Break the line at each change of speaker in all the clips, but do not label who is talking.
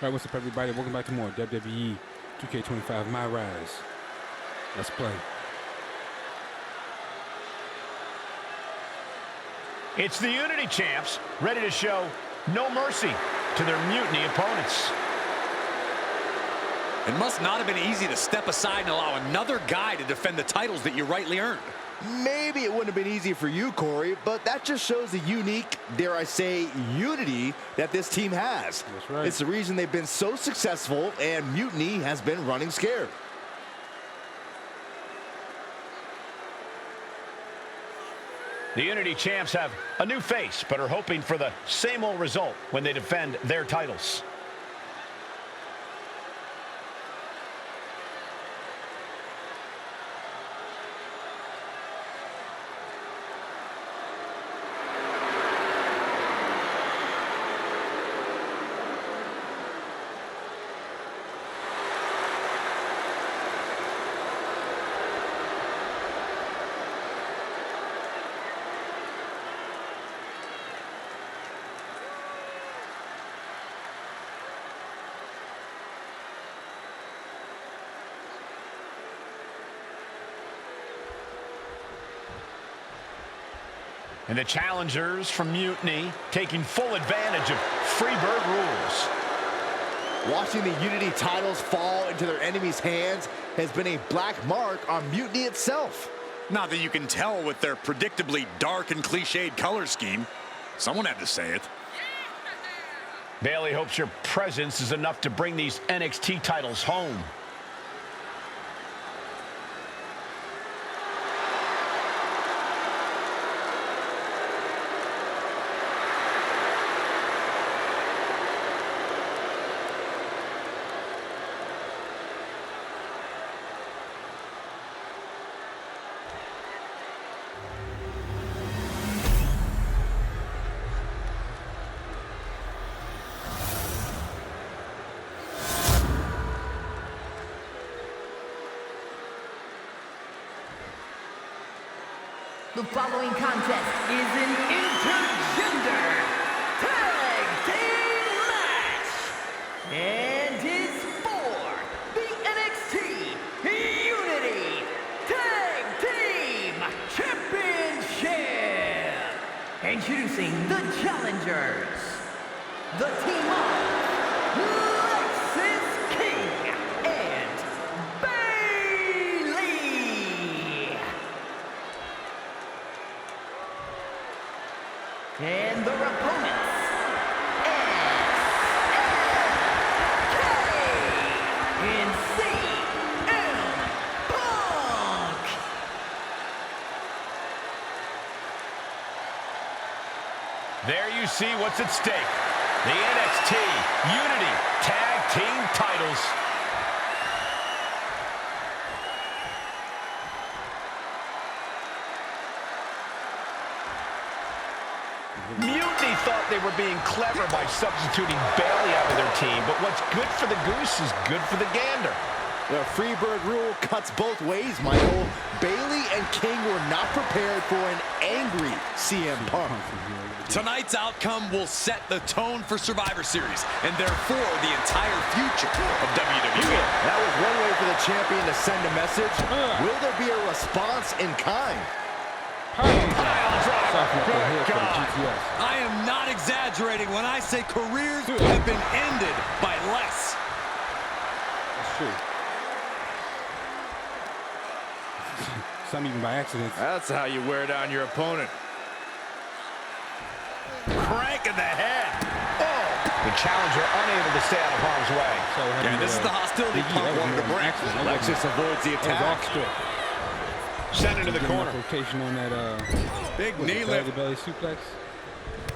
All right, what's up, everybody? Welcome back to more WWE 2K25 My Rise. Let's play.
It's the Unity Champs, ready to show no mercy to their mutiny opponents.
It must not have been easy to step aside and allow another guy to defend the titles that you rightly earned.
Maybe it wouldn't have been easy for you, Corey, but that just shows the unique, dare I say, unity that this team has.
That's right.
It's the reason they've been so successful, and Mutiny has been running scared.
The Unity Champs have a new face, but are hoping for the same old result when they defend their titles. And the challengers from Mutiny taking full advantage of Freebird rules.
Watching the Unity titles fall into their enemies' hands has been a black mark on Mutiny itself.
Not that you can tell with their predictably dark and cliched color scheme. Someone had to say it.
Bailey hopes your presence is enough to bring these NXT titles home.
The following contest is an intergender tag team match and is for the NXT Unity Tag Team Championship. Introducing the challengers, the team of King and Bailey. And their opponents, SNK and CM Punk.
There you see what's at stake. The NXT Unity Tag Team titles. Mutiny thought they were being clever by substituting Bailey out of their team, but what's good for the goose is good for the gander.
The Freebird rule cuts both ways, Michael. Bailey and King were not prepared for an angry CM Punk.
Tonight's outcome will set the tone for Survivor Series, and therefore the entire future of WWE.
That was one way for the champion to send a message. Will there be a response in kind?
I am not exaggerating when I say careers have been ended by less.
That's true. Some even by accident.
That's how you wear down your opponent.
Crank in the head. Oh! The challenger unable to stay out of harm's way.
So
Yeah, this is the hostility Punk wanted to bring.
Alexis avoids the attack.
Send it to the corner.
Rotation on that
Big knee lift
belly suplex.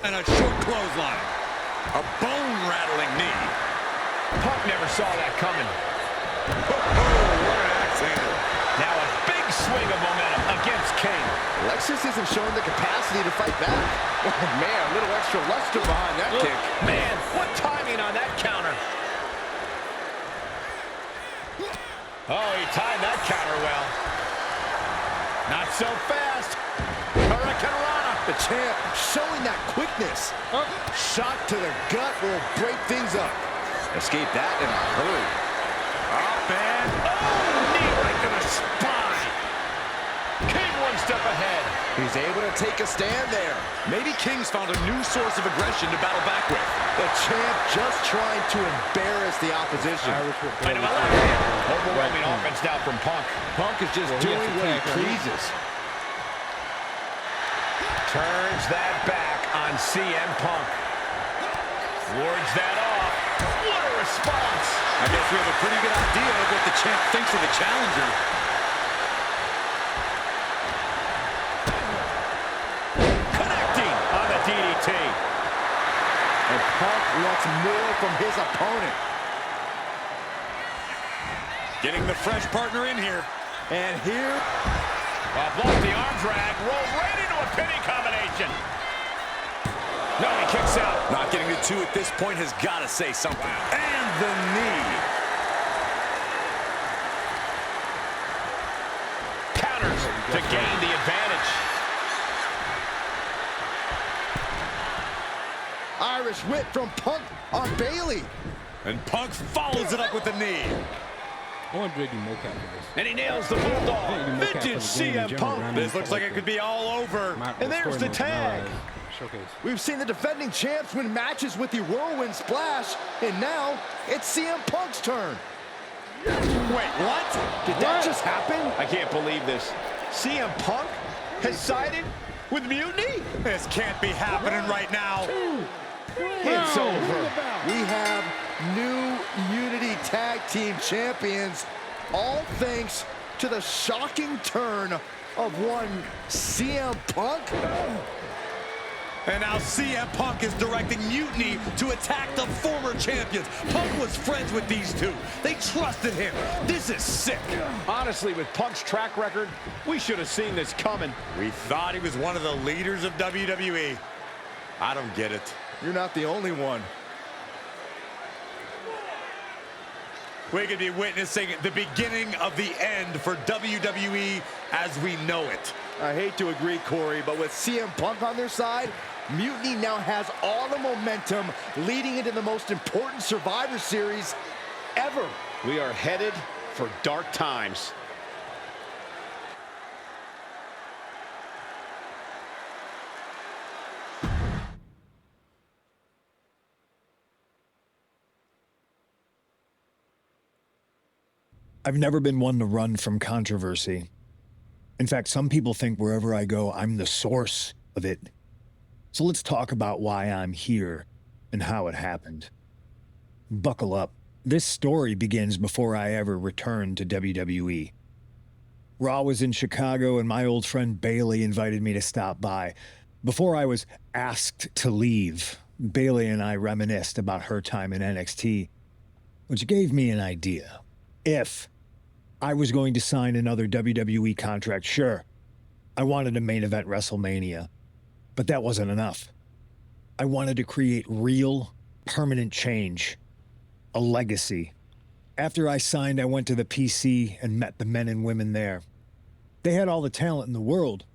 and a short clothesline. A bone-rattling knee.
Punk never saw that coming.
What an axe handle.
Now a big swing of momentum against King.
Alexis isn't showing the capacity to fight back. Oh, man, a little extra luster behind that kick.
Man, what timing on that counter. Oh, he timed that counter well. Not so fast. Hurricanrana.
The champ showing that quickness. Shot to the gut will break things up.
Escape that in a hurry.
Up and knee right to the spine. King one step ahead.
He's able to take a stand there.
Maybe King's found a new source of aggression to battle back with.
The champ just trying to embarrass the opposition.
Into a left hand. Overwhelming offense now from Punk.
Punk is just doing what he pleases.
Turns that back on CM Punk. Wards that off. What a response.
I guess we have a pretty good idea of what the champ thinks of the challenger.
Connecting on the DDT.
And Punk wants more from his opponent.
Getting the fresh partner in here.
And here,
Blocked the arm drag. Rolled right into a pinning combination. No, he kicks out.
Not getting the two at this point has got to say something. And the knee.
Counters to gain the advantage.
Irish whip from Punk on Bailey.
And Punk follows it up with the knee.
I want Drake to do mocap for this.
And he nails the bulldog. Vintage CM Punk.
This looks like it could be all over.
And there's the tag.
Showcase.
We've seen the defending champs win matches with the whirlwind splash, and now it's CM Punk's turn.
Wait, what?
Did that just happen?
I can't believe this. CM Punk has sided with Mutiny?
This can't be happening right now.
It's over.
We have new Unity Tag Team Champions, all thanks to the shocking turn of one CM Punk.
And now CM Punk is directing Mutiny to attack the former champions. Punk was friends with these two. They trusted him. This is sick.
Honestly, with Punk's track record, we should have seen this coming.
We thought he was one of the leaders of WWE. I don't get it.
You're not the only one.
We could be witnessing the beginning of the end for WWE as we know it.
I hate to agree, Corey, but with CM Punk on their side, Mutiny now has all the momentum leading into the most important Survivor Series ever.
We are headed for dark times.
I've never been one to run from controversy. In fact, some people think wherever I go, I'm the source of it. So let's talk about why I'm here and how it happened. Buckle up. This story begins before I ever returned to WWE. Raw was in Chicago and my old friend Bailey invited me to stop by. Before I was asked to leave, Bailey and I reminisced about her time in NXT, which gave me an idea. If I was going to sign another WWE contract, sure, I wanted a main event WrestleMania, but that wasn't enough. I wanted to create real, permanent change, a legacy. After I signed, I went to the PC and met the men and women there. They had all the talent in the world,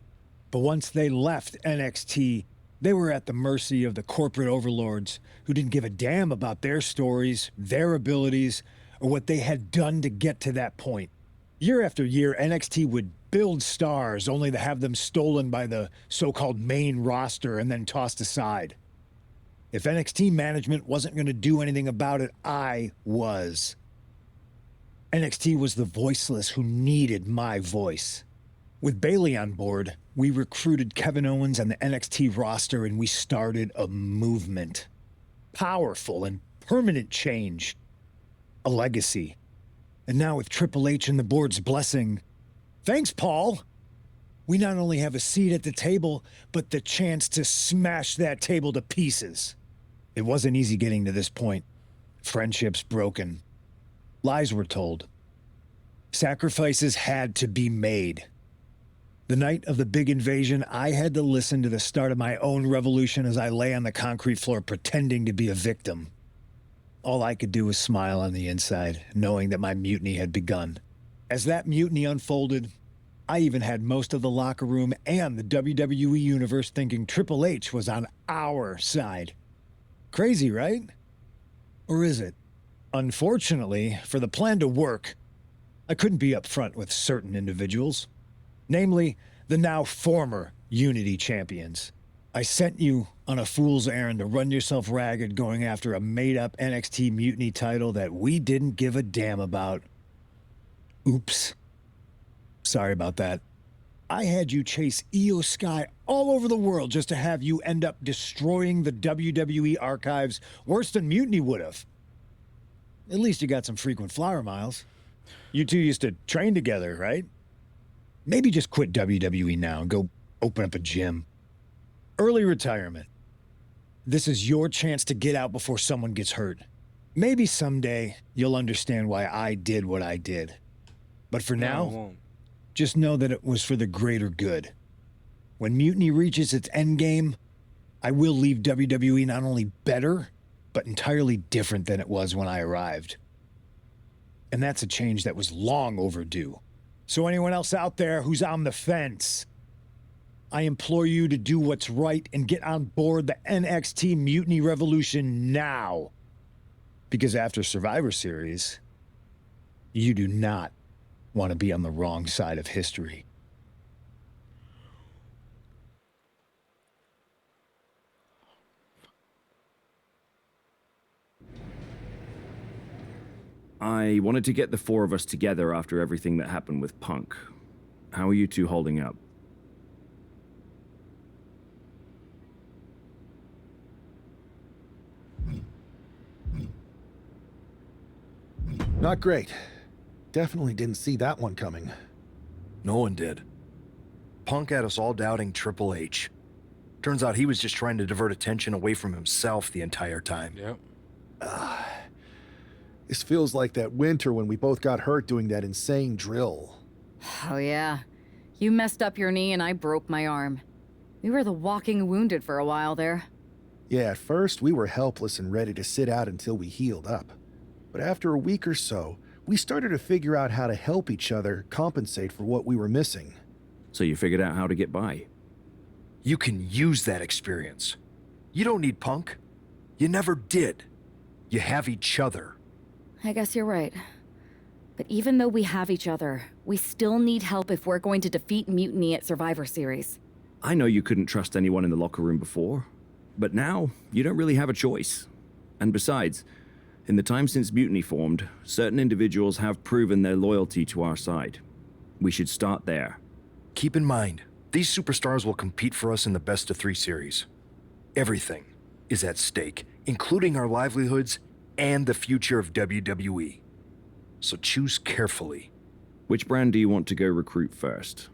but once they left NXT, they were at the mercy of the corporate overlords who didn't give a damn about their stories, their abilities, or what they had done to get to that point. Year after year, NXT would build stars only to have them stolen by the so-called main roster and then tossed aside. If NXT management wasn't going to do anything about it, I was. NXT was the voiceless who needed my voice. With Bailey on board, we recruited Kevin Owens on the NXT roster and we started a movement. Powerful and permanent change. A legacy. And now with Triple H and the board's blessing, thanks, Paul, we not only have a seat at the table, but the chance to smash that table to pieces. It wasn't easy getting to this point. Friendships broken. Lies were told. Sacrifices had to be made. The night of the big invasion, I had to listen to the start of my own revolution as I lay on the concrete floor pretending to be a victim. All I could do was smile on the inside, knowing that my mutiny had begun. As that mutiny unfolded, I even had most of the locker room and the WWE Universe thinking Triple H was on our side. Crazy, right? Or is it? Unfortunately, for the plan to work, I couldn't be upfront with certain individuals, namely the now former Unity champions. I sent you on a fool's errand to run yourself ragged going after a made-up NXT Mutiny title that we didn't give a damn about. Oops. Sorry about that. I had you chase Io Sky all over the world just to have you end up destroying the WWE archives worse than Mutiny would have. At least you got some frequent flower miles. You two used to train together, right? Maybe just quit WWE now and go open up a gym. Early retirement. This is your chance to get out before someone gets hurt. Maybe someday you'll understand why I did what I did. But for now, just know that it was for the greater good. When Mutiny reaches its endgame, I will leave WWE not only better, but entirely different than it was when I arrived. And that's a change that was long overdue. So anyone else out there who's on the fence, I implore you to do what's right and get on board the NXT Mutiny Revolution now. Because after Survivor Series, you do not want to be on the wrong side of history.
I wanted to get the four of us together after everything that happened with Punk. How are you two holding up?
Not great. Definitely didn't see that one coming.
No one did. Punk had us all doubting Triple H. Turns out he was just trying to divert attention away from himself the entire time.
Yep.
This feels like that winter when we both got hurt doing that insane drill.
Oh yeah. You messed up your knee and I broke my arm. We were the walking wounded for a while there.
Yeah, at first we were helpless and ready to sit out until we healed up. But after a week or so, we started to figure out how to help each other compensate for what we were missing.
So you figured out how to get by?
You can use that experience. You don't need Punk. You never did. You have each other.
I guess you're right. But even though we have each other, we still need help if we're going to defeat Mutiny at Survivor Series.
I know you couldn't trust anyone in the locker room before, but now you don't really have a choice. And besides, in the time since Mutiny formed, certain individuals have proven their loyalty to our side. We should start there.
Keep in mind, these superstars will compete for us in the best-of-3 series. Everything is at stake, including our livelihoods and the future of WWE. So choose carefully.
Which brand do you want to go recruit first?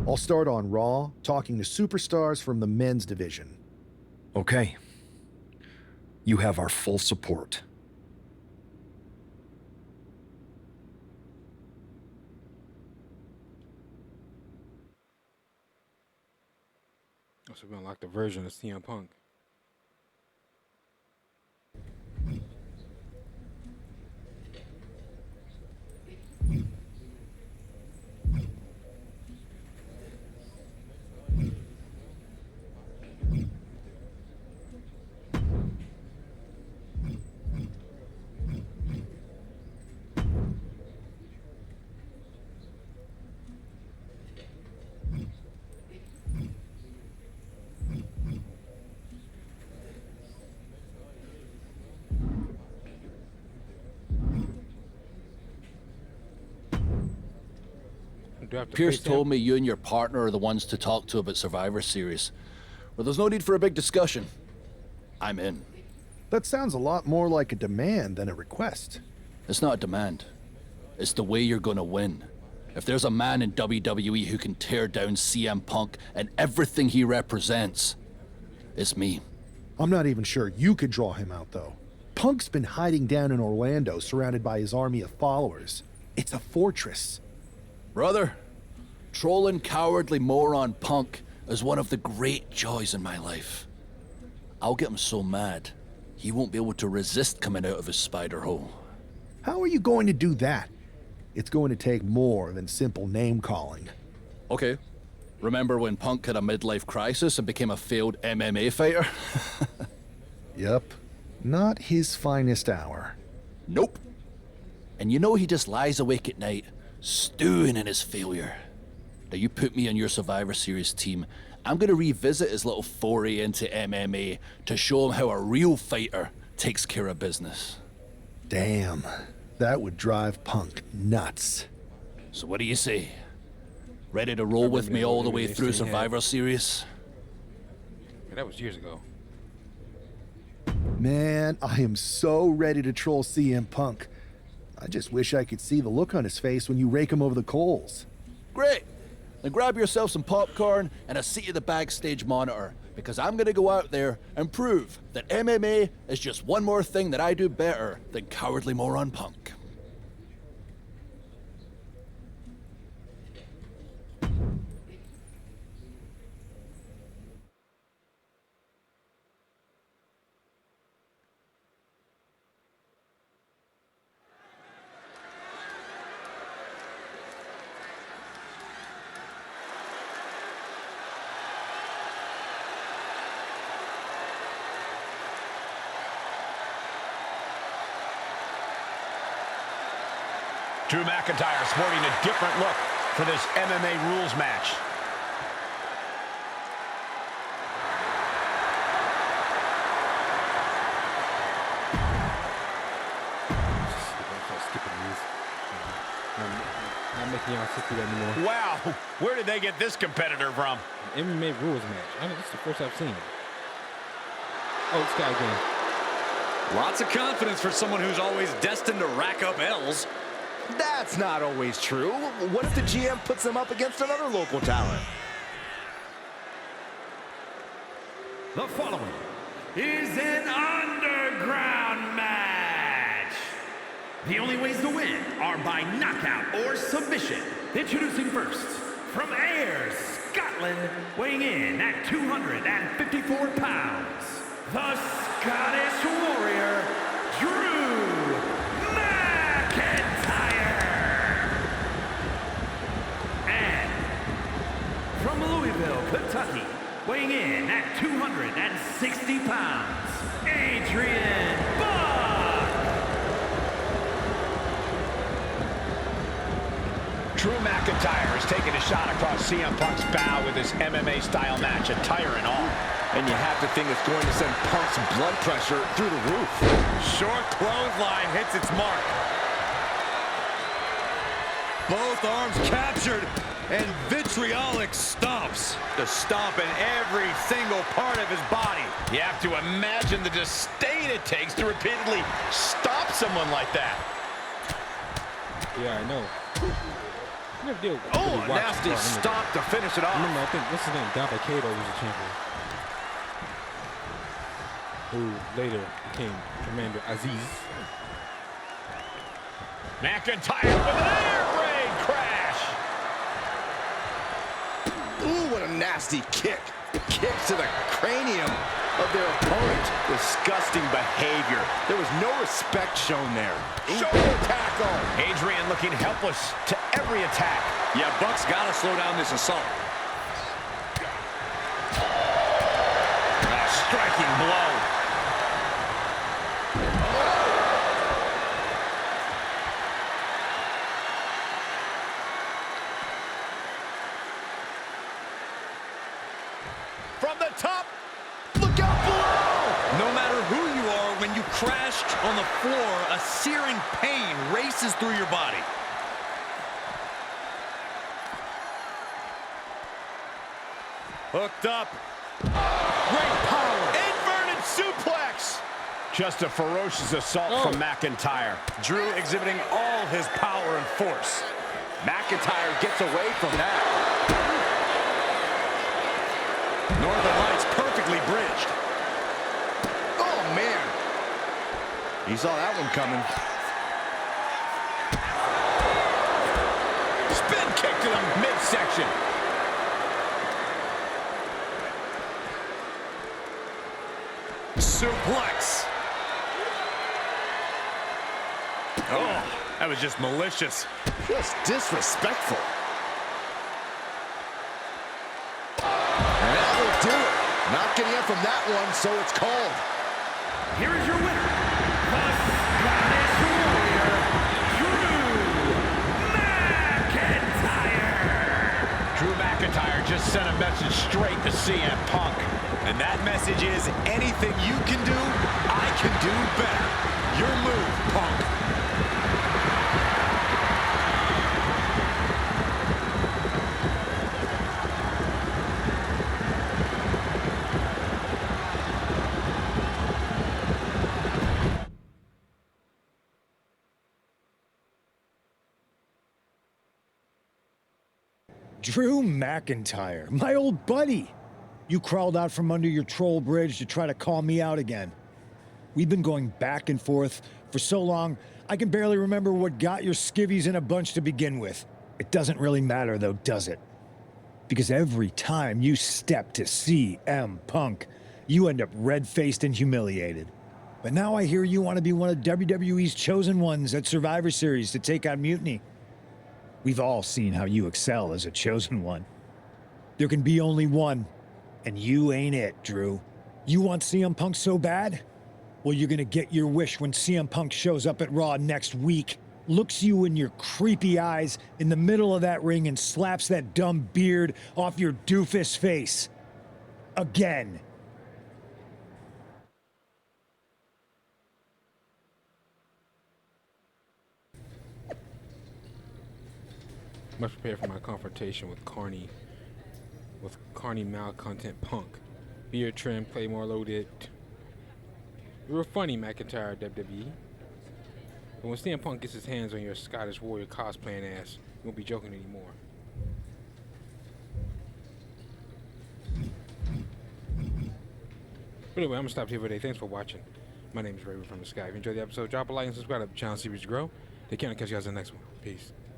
I'll start on Raw, talking to superstars from the men's division.
Okay. You have our full support.
So we unlock the version of CM Punk.
Pierce told me you and your partner are the ones to talk to about Survivor Series. Well, there's no need for a big discussion. I'm in.
That sounds a lot more like a demand than a request.
It's not a demand. It's the way you're gonna win. If there's a man in WWE who can tear down CM Punk and everything he represents, it's me.
I'm not even sure you could draw him out, though. Punk's been hiding down in Orlando, surrounded by his army of followers. It's a fortress.
Brother, trolling cowardly moron Punk is one of the great joys in my life. I'll get him so mad, he won't be able to resist coming out of his spider hole.
How are you going to do that? It's going to take more than simple name-calling.
Okay, Remember when Punk had a midlife crisis and became a failed MMA fighter?
Yep. Not his finest hour.
Nope. And you know he just lies awake at night, stewing in his failure. Now you put me on your Survivor Series team, I'm gonna revisit his little foray into MMA to show him how a real fighter takes care of business.
Damn. That would drive Punk nuts.
So what do you say? Ready to roll with me all the way through Survivor Series?
Yeah, that was years ago.
Man, I am so ready to troll CM Punk. I just wish I could see the look on his face when you rake him over the coals.
Great! Then grab yourself some popcorn and a seat at the backstage monitor, because I'm gonna go out there and prove that MMA is just one more thing that I do better than cowardly moron Punk.
Drew McIntyre sporting a different look for this MMA rules match.
Not making y'all sit through that anymore.
Wow, where did they get this competitor from?
An MMA rules match. I know this is the first I've seen. Oh, this guy again.
Lots of confidence for someone who's always destined to rack up L's.
That's not always true. What if the GM puts them up against another local talent?
The following is an underground match. The only ways to win are by knockout or submission. Introducing first, from Ayr, Scotland, weighing in at 254 pounds, the Scottish Warrior, Drew McIntyre. And from Louisville, Kentucky, weighing in at 260 pounds, Adrian Buck.
Drew McIntyre is taking a shot across CM Punk's bow with his MMA-style match, attire and all.
And you have to think it's going to send Punk's blood pressure through the roof.
Short clothesline hits its mark. Both arms captured, and vitriolic stomps. The stomp in every single part of his body.
You have to imagine the disdain it takes to repeatedly stop someone like that.
Yeah, I know. Never did.
Oh, a nasty stomp to finish it off.
Remember, I think what's his name? Davide Cato was the champion, who later became Commander Aziz.
McIntyre with an air raid crash.
Ooh, what a nasty kick. Kick to the cranium of their opponent. Disgusting behavior. There was no respect shown there.
Shoulder tackle. Adrian looking helpless to every attack.
Yeah, Buck's got to slow down this assault.
A striking blow. From the top, look out below!
No matter who you are, when you crash on the floor, a searing pain races through your body. Hooked up.
Great power. Inverted suplex. Just a ferocious assault from McIntyre.
Drew exhibiting all his power and force.
McIntyre gets away from that.
Northern Lights perfectly bridged.
Oh, man. He saw that one coming.
Spin kick to the midsection.
Suplex. Oh, that was just malicious.
Just disrespectful. from that one, so it's called.
Here is your winner, the Scottish Warrior, Drew McIntyre.
Drew McIntyre just sent a message straight to CM Punk.
And that message is, anything you can do, I can do better. Your move, Punk.
Drew McIntyre, my old buddy. You crawled out from under your troll bridge to try to call me out again. We've been going back and forth for so long, I can barely remember what got your skivvies in a bunch to begin with. It doesn't really matter though, does it? Because every time you step to CM Punk, you end up red-faced and humiliated. But now I hear you want to be one of WWE's chosen ones at Survivor Series to take on Mutiny. We've all seen how you excel as a chosen one. There can be only one, and you ain't it, Drew. You want CM Punk so bad? Well, you're gonna get your wish when CM Punk shows up at Raw next week, looks you in your creepy eyes in the middle of that ring and slaps that dumb beard off your doofus face. Again.
Must prepare for my confrontation with Carney malcontent Punk. Beard trim, Claymore loaded. Real funny, McIntyre, WWE. But when CM Punk gets his hands on your Scottish Warrior cosplaying ass, you won't be joking anymore. But anyway, I'm gonna stop here for today. Thanks for watching. My name is Raven from the Sky. If you enjoyed the episode, drop a like and subscribe to the channel, see we grow. Take care and catch you guys in the next one. Peace.